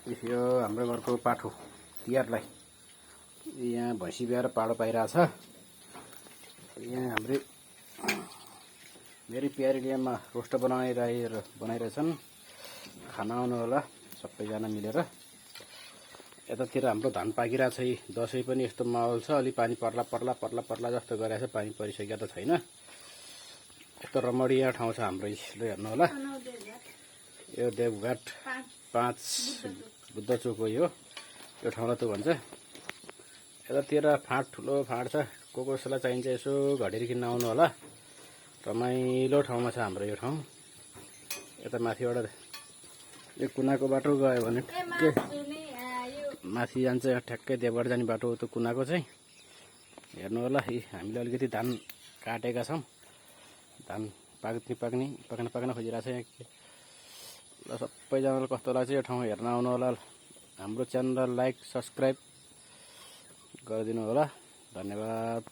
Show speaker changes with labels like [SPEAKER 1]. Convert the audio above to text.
[SPEAKER 1] यो हाम्रो घरको पाठो तिहारलाई यहाँ भैँसी ब्याएर पाडो पाइरहेछ। यहाँ हाम्रै मेरै प्यारीले यहाँ रोस्ट बनाइरहेछन्। खाना आउनु होला सबैजना मिलेर। यतातिर हाम्रो धान पाकिरहेछ। दसैँ पनि यस्तो माहौल छ, अलि पानी पर्ला पर्ला पर्ला पर्ला जस्तो गरिरहेछ। पानी परिसकेको त छैन। यस्तो रमणीय ठाउँ छ हाम्रो। ल हेर्नु होला, यो देवघाट 5 बुद्ध चोक हो। यो ठाउँलाई त भन्छ। यतातिर फाँट, ठुलो फाँट छ। कसैलाई चाहिन्छ यसो घडेरी किन्न आउनु होला। रमाइलो ठाउँमा छ हाम्रो यो ठाउँ। यता माथिबाट यो कुनाको बाटो गयो भने ठ्याक्कै माथि जान्छ। ठ्याक्कै देवघाट जाने बाटो हो त्यो कुनाको चाहिँ। हेर्नु होला, हामीले अलिकति धान काटेका छौँ। धान पाक्न खोजिरहेको छ यहाँ। ल सबैजनालाई कस्तो लाग्छ यो ठाउँ हेर्न आउनु होला। हाम्रो च्यानललाई लाइक सब्सक्राइब गरिदिनु होला। धन्यवाद।